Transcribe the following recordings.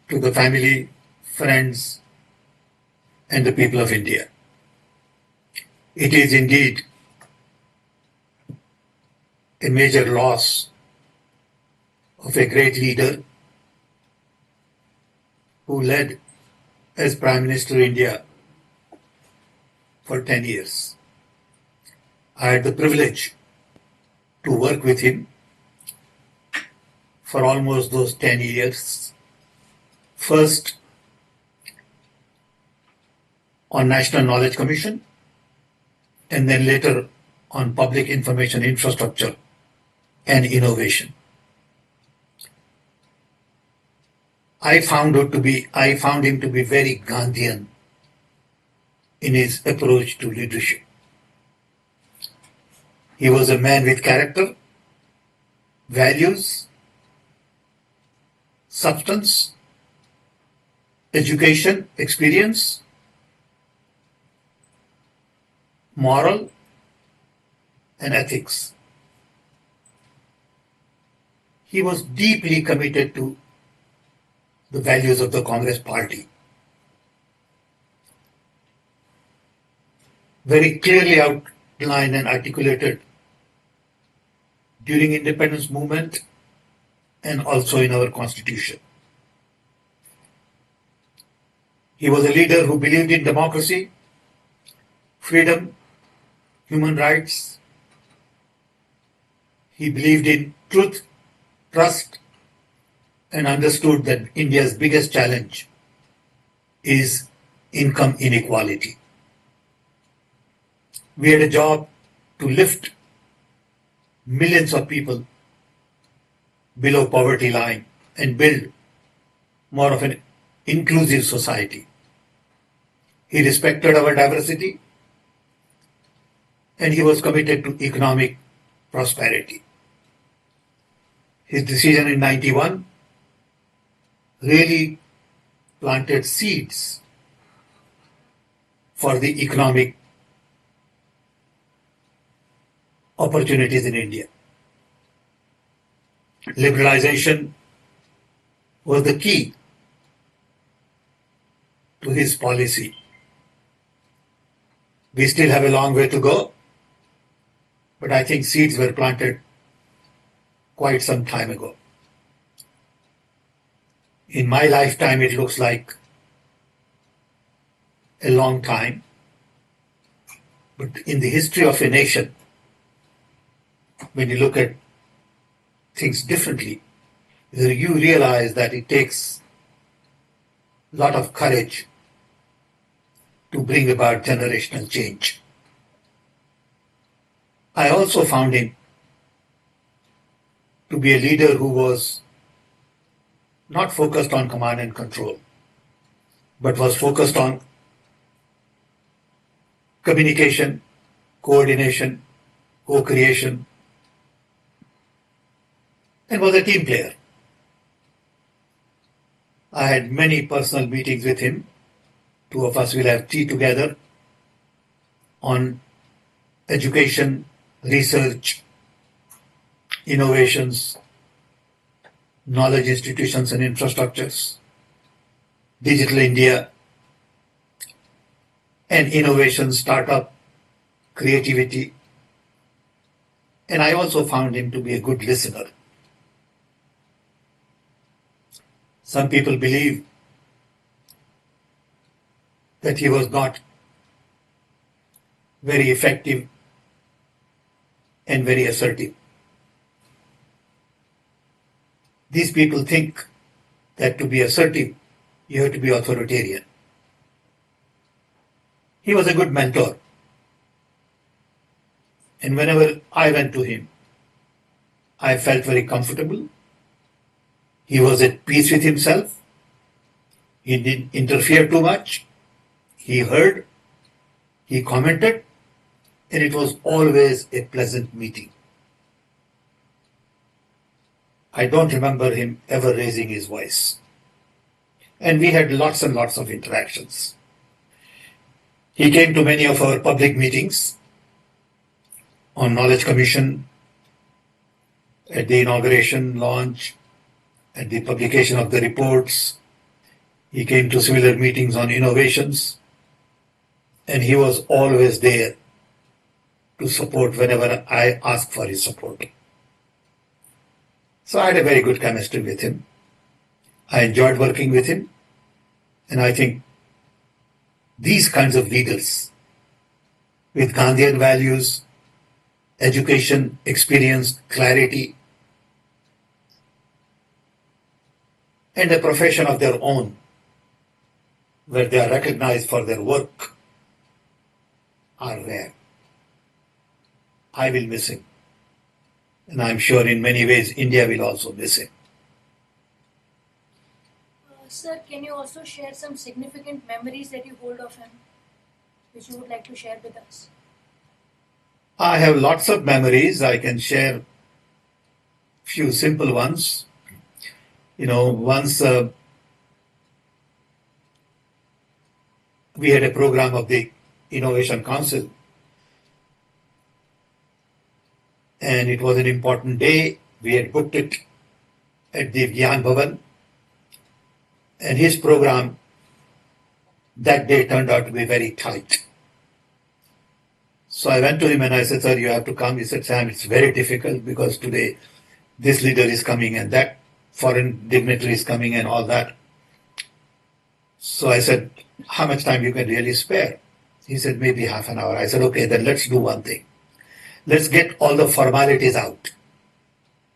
to the family, friends, and the people of India. It is indeed a major loss of a great leader who led as Prime Minister of India for 10 years. I had the privilege to work with him for almost those 10 years. First on National Knowledge Commission, and then later on Public Information Infrastructure and Innovation. I found him to be very Gandhian in his approach to leadership. He was a man with character, values, substance, education, experience, moral, and ethics. He was deeply committed to the values of the Congress Party. Very clearly outlined and articulated during independence movement and also in our constitution. He was a leader who believed in democracy, freedom, human rights. He believed in truth, trust, and understood that India's biggest challenge is income inequality. We had a job to lift millions of people below poverty line and build more of an inclusive society. He respected our diversity and he was committed to economic prosperity. His decision in 91 really planted seeds for the economic opportunities in India. Liberalization was the key to his policy. We still have a long way to go, but I think seeds were planted quite some time ago. In my lifetime, it looks like a long time, but in the history of a nation, when you look at things differently, you realize that it takes a lot of courage to bring about generational change. I also found him to be a leader who was not focused on command and control, but was focused on communication, coordination, co-creation, and was a team player. I had many personal meetings with him. Two of us will have tea together on education, research, innovations, knowledge institutions and infrastructures, digital India, and innovation, startup, creativity. And I also found him to be a good listener. Some people believe that he was not very effective and very assertive. These people think that to be assertive, you have to be authoritarian. He was a good mentor. And whenever I went to him, I felt very comfortable. He was at peace with himself. He didn't interfere too much. He heard, he commented, and it was always a pleasant meeting. I don't remember him ever raising his voice. And we had lots and lots of interactions. He came to many of our public meetings on Knowledge Commission, at the inauguration, launch, at the publication of the reports, He came to similar meetings on innovations, and he was always there to support whenever I asked for his support. So I had a very good chemistry with him. I enjoyed working with him, and I think these kinds of leaders with Gandhian values, education, experience, clarity, and a profession of their own, where they are recognized for their work, are rare. I will miss him. And I'm sure in many ways India will also miss him. Sir, can you also share some significant memories that you hold of him, which you would like to share with us? I have lots of memories. I can share few simple ones. Once we had a program of the Innovation Council, and it was an important day. We had booked it at the Gyan Bhavan, and his program that day turned out to be very tight. So I went to him and I said, "Sir, you have to come." He said, "Sam, it's very difficult because today this leader is coming and that foreign dignitary is coming and all that." So I said, "How much time you can really spare?" He said, "Maybe half an hour." I said, "Okay, then let's do one thing. Let's get all the formalities out.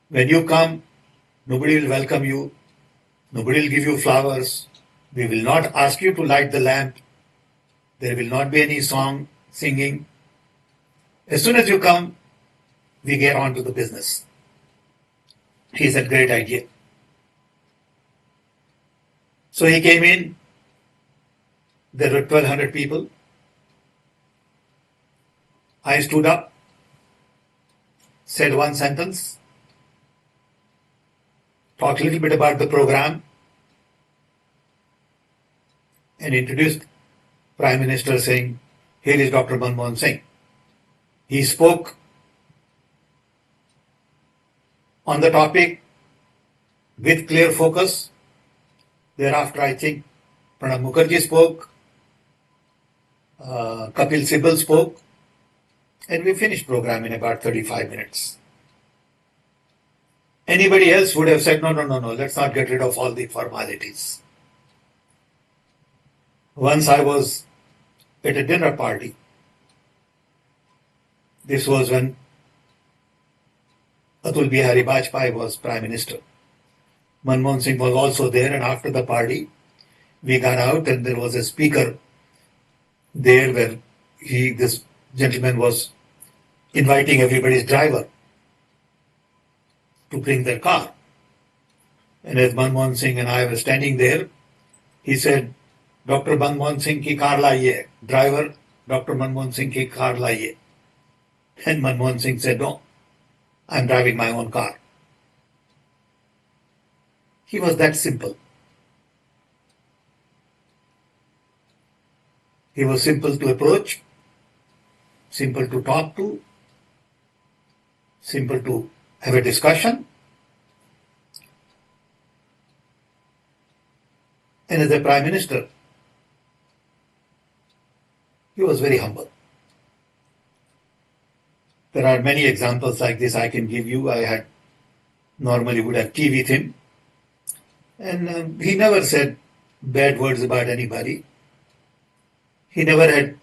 When you come, nobody will welcome you. Nobody will give you flowers. We will not ask you to light the lamp. There will not be any song, singing. As soon as you come, we get on to the business." He said, "Great idea." So he came in. There were 1,200 people. I stood up, said one sentence, talked a little bit about the program, and introduced Prime Minister saying, "Here is Dr. Manmohan Singh." He spoke on the topic with clear focus. Thereafter, I think Pranab Mukherjee spoke, Kapil Sibal spoke, and we finished program in about 35 minutes. Anybody else would have said, no, let's not get rid of all the formalities. Once I was at a dinner party. This was when Atul Bihari Vajpayee was Prime Minister. Manmohan Singh was also there, and after the party, we got out and there was a speaker there where this gentleman was inviting everybody's driver to bring their car. And as Manmohan Singh and I were standing there, he said, "Dr. Manmohan Singh ki car laiye." Driver, "Dr. Manmohan Singh ki car laiye." And Manmohan Singh said, "No, I'm driving my own car." He was that simple. He was simple to approach, simple to talk to, simple to have a discussion. And as a Prime Minister, he was very humble. There are many examples like this I can give you. I normally would have tea with him. And he never said bad words about anybody. He never had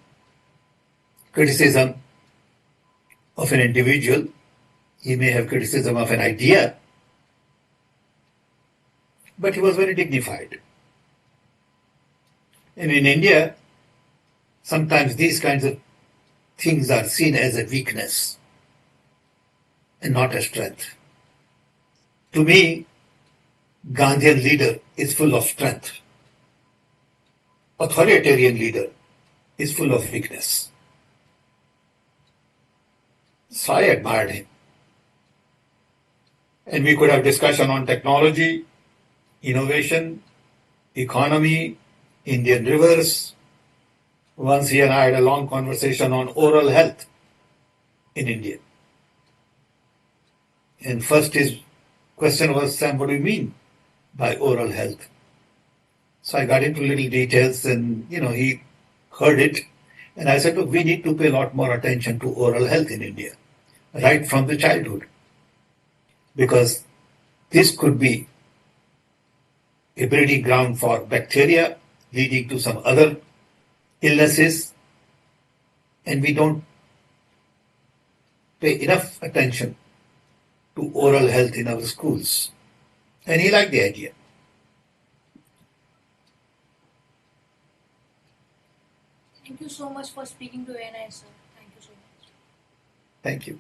criticism of an individual. He may have criticism of an idea, but he was very dignified. And in India, sometimes these kinds of things are seen as a weakness and not a strength. To me, Gandhian leader is full of strength. Authoritarian leader is full of weakness. So I admired him. And we could have discussion on technology, innovation, economy, Indian rivers. Once he and I had a long conversation on oral health in India. And first his question was, "Sam, what do you mean by oral health?" So I got into little details and, he heard it. And I said, look, we need to pay a lot more attention to oral health in India, right from the childhood. Because this could be a breeding ground for bacteria leading to some other illnesses. And we don't pay enough attention to oral health in our schools. And he liked the idea. Thank you so much for speaking to ANI, sir. Thank you so much. Thank you.